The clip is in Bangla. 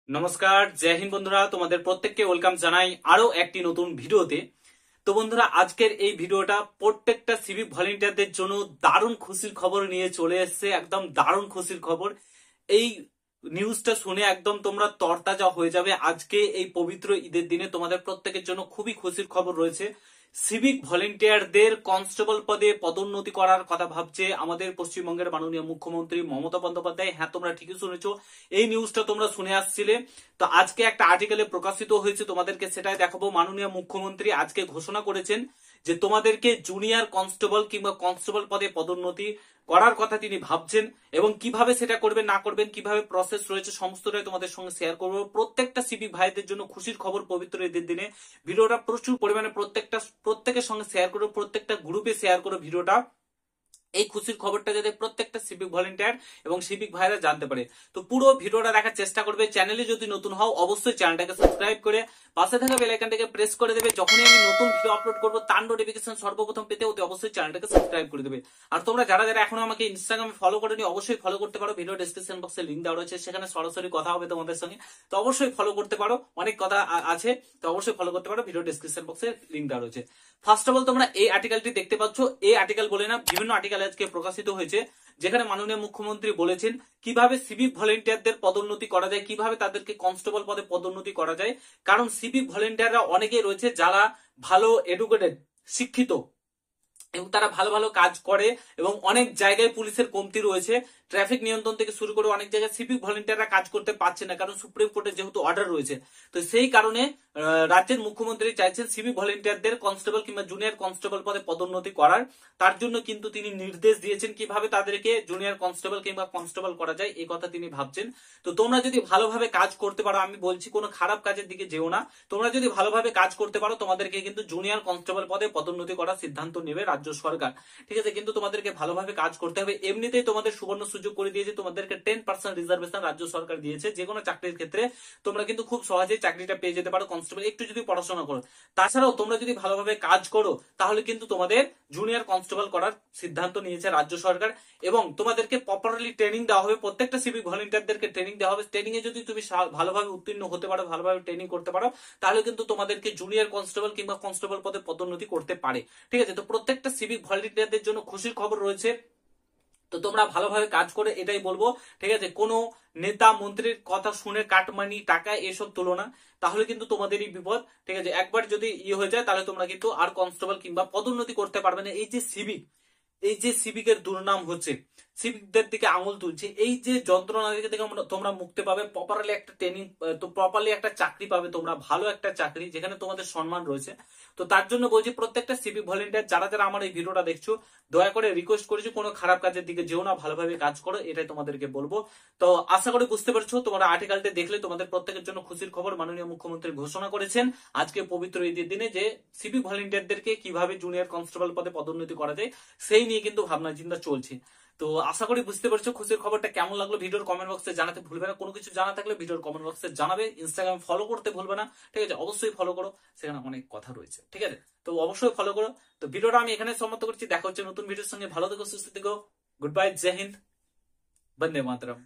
নমস্কার, জয় হিন্দ বন্ধুরা। তোমাদের প্রত্যেককে ওয়েলকাম জানাই আরো একটি নতুন ভিডিওতে। তো বন্ধুরা, আজকের এই ভিডিওটা প্রত্যেকটা সিভিক ভলেন্টিয়ারদের জন্য দারুণ খুশির খবর নিয়ে চলে এসেছে। একদম দারুণ খুশির খবর। এই নিউজটা শুনে একদম তোমরা তরতাজা হয়ে যাবে। আজকে এই পবিত্র ঈদের দিনে তোমাদের প্রত্যেকের জন্য খুবই খুশির খবর রয়েছে। সিভিক ভলেন্টিয়ারদের কনস্টেবল পদে পদোন্নতি করার কথা ভাবছে আমাদের পশ্চিমবঙ্গের মাননীয় মুখ্যমন্ত্রী মমতা বন্দ্যোপাধ্যায়। হ্যাঁ, তোমরা ঠিকই শুনেছো, এই নিউজটা তোমরা শুনে আসছিলে। তো আজকে একটা আর্টিকেলে প্রকাশিত হয়েছে, তোমাদেরকে সেটাই দেখাবো। মাননীয় মুখ্যমন্ত্রী আজকে ঘোষণা করেছেন যে তোমাদেরকে জুনিয়র কনস্টেবল কিংবা কনস্টেবল পদে পদোন্নতি করার কথা তিনি ভাবছেন, এবং কিভাবে সেটা করবেন না করবেন, কিভাবে প্রসেস রয়েছে, সমস্তটাই তোমাদের সঙ্গে শেয়ার করবো। প্রত্যেকটা সিভিক ভাইদের জন্য খুশির খবর পবিত্র ঈদের দিনে। ভিডিওটা প্রচুর পরিমাণে প্রত্যেকের সঙ্গে শেয়ার করো, প্রত্যেকটা গ্রুপে শেয়ার করো ভিডিওটা। এই খুশির খবরটা যাতে প্রত্যেকটা সিভিক ভলেন্টিয়ার এবং সিভিক ভাইরা জানতে পারে। তো পুরো ভিডিওটা দেখার চেষ্টা করবে। চ্যানেলে যদি নতুন হও অবশ্যই চ্যানেলটাকে সাবস্ক্রাইব করে পাশে থাকা বেল আইকনটাকে প্রেস করে দেবে। যখনই আমি নতুন ভিডিও আপলোড করবো তার নোটিফিকেশন সর্বপ্রথম পেতে অতি অবশ্যই চ্যানেলটাকে সাবস্ক্রাইব করে দেবে। আর তোমরা যারা যারা এখনো আমাকে ইনস্টাগ্রামে ফলো করেনি অবশ্যই ফলো করতে পারো। ভিডিও ডেসক্রিপশন বক্সে লিংক দেওয়া রয়েছে, সেখানে সরাসরি কথা হবে তোমাদের সঙ্গে। তো অবশ্যই ফলো করতে পারো, অনেক কথা আছে, তো অবশ্যই ফলো করতে পারো। ভিডিও ডেসক্রিপশন বক্সে লিংক দেওয়া রয়েছে। ফার্স্ট অফ অল তোমরা এই আর্টিকেলটি দেখতে পাচ্ছ। এই আর্টিকেল বলে না, বিভিন্ন আর্টিকেল আজকে প্রকাশিত হয়েছে, যেখানে মাননীয় মুখ্যমন্ত্রী বলেছেন কিভাবে সিভিক ভলেন্টিয়ারদের পদোন্নতি করা যায়, কিভাবে তাদেরকে কনস্টেবল পদে পদোন্নতি করা যায়। কারণ সিভিক ভলেন্টিয়াররা অনেকেই রয়েছে যারা ভালো এডুকেটেড, শিক্ষিত, এবং তারা ভালো ভালো কাজ করে, এবং অনেক জায়গায় পুলিশের কমতি রয়েছে। ট্রাফিক নিয়ন্ত্রণ থেকে শুরু করে অনেক জায়গায় সিভিক ভলেন্টিয়াররা কাজ করতে পারছে না, কারণ সুপ্রিম কোর্টের যেহেতু অর্ডার রয়েছে। তো সেই কারণে রাজ্যের মুখ্যমন্ত্রী চাইছেন সিভিক ভলেন্টিয়ারদের কনস্টেবল কিংবা জুনিয়র কনস্টেবল পদে পদোন্নতি করার। তার জন্য কিন্তু তিনি নির্দেশ দিয়েছেন কিভাবে তাদেরকে জুনিয়র কনস্টেবল কিংবা কনস্টেবল করা যায়, এই কথা তিনি ভাবছেন। তো তোমরা যদি ভালোভাবে কাজ করতে পারো, আমি বলছি কোনো খারাপ কাজের দিকে যেও না, তোমরা যদি ভালোভাবে কাজ করতে পারো তোমাদেরকে কিন্তু জুনিয়র কনস্টেবল পদে পদোন্নতি করার সিদ্ধান্ত নেবে রাজ্য সরকার। ঠিক আছে, কিন্তু তোমাদেরকে ভালোভাবে কাজ করতে হবে। এমনিতেই তোমাদের সুবর্ণ সুযোগ করে দিয়েছে, তোমাদেরকে 10% রিজার্ভেশন রাজ্য সরকার দিয়েছে। যে কোনো চাকরির ক্ষেত্রে তোমরা কিন্তু খুব সহজেই চাকরিটা পেয়ে যেতে পারো কনস্টেবল, একটু যদি পড়াশোনা করো। তাছাড়াও তোমরা যদি ভালোভাবে কাজ করো তাহলে কিন্তু তোমাদের জুনিয়র কনস্টেবল করার সিদ্ধান্ত নিয়েছে রাজ্য সরকার, এবং তোমাদেরকে প্রপারলি ট্রেনিং দেওয়া হবে। প্রত্যেকটা সিভিক ভলেন্টিয়ারদেরকে ট্রেনিং দেওয়া হবে। ট্রেনিং এ যদি তুমি ভালোভাবে উত্তীর্ণ হতে পারো, ভালোভাবে ট্রেনিং করতে পারো, তাহলে কিন্তু তোমাদেরকে জুনিয়র কনস্টেবল কিংবা কনস্টেবল পদে পদোন্নতি করতে পারে। ঠিক আছে, তো প্রত্যেকটা সিভিক ভলেন্টিয়ারদের জন্য খুশির খবর রয়েছে। তো তোমরা ভালোভাবে কাজ করে, এটাই বলবো। ঠিক আছে, কোনো নেতা মন্ত্রীর কথা শুনে কাটমানি টাকা এসব তুলো না, তাহলে কিন্তু তোমাদেরই বিপদ। ঠিক আছে, একবার যদি হয়ে যায় তাহলে তোমরা কিন্তু আর কনস্টেবল কিংবা পদোন্নতি করতে পারবে না। এই যে সিভিকের দুর্নাম হচ্ছে, সিভিকদের দিকে আঙুল তুলছে, এই যে যন্ত্রণা থেকে তোমরা মুক্তি পাবে। প্রপারলি একটা ট্রেনিং, তো প্রপারলি একটা চাকরি পাবে তোমরা, ভালো একটা চাকরি যেখানে তোমাদের সম্মান রয়েছে। তো তার জন্য বলছি প্রত্যেকটা সিভিক ভলেন্টিয়ার যারা যারা আমার এই ভিডিওটা দেখছো, দয়া করে রিকোয়েস্ট করেছি কোনো খারাপ কাজের দিকে যেও না, ভালোভাবে কাজ করো, এটাই তোমাদেরকে বলবো। তো আশা করি বুঝতে পারছো। তোমরা আর্টিকেলটা দেখলে তোমাদের প্রত্যেকের জন্য খুশির খবর। মাননীয় মুখ্যমন্ত্রী ঘোষণা করেছেন আজকে পবিত্র ঈদের দিনে যে সিভিক ভলেন্টিয়ারদেরকে কিভাবে জুনিয়র কনস্টেবল পদে পদোন্নতি করা যায়, সেই নিয়ে কিন্তু ভাবনা চিন্তা চলছে। তো আশা করি বুঝতে পারছো খুশির খবরটা কেমন লাগলো। ভিডিওর কমেন্ট বক্সে জানাতে ভুলবে না, কোনো কিছু জানা থাকলে ভিডিওর কমেন্ট বক্সে জানাবে। ইনস্টাগ্রাম ফলো করতে ভুলবে না, ঠিক আছে, অবশ্যই ফলো করো, সেখানে অনেক কথা রয়েছে। ঠিক আছে, তো অবশ্যই ফলো করো। তো ভিডিওটা আমি এখানে সমাপ্ত করছি, দেখা হচ্ছে নতুন ভিডিওর সঙ্গে। ভালো থেকো, সুস্থ থেকো, গুড বাই, জয় হিন্দ, বন্দে মাতরম।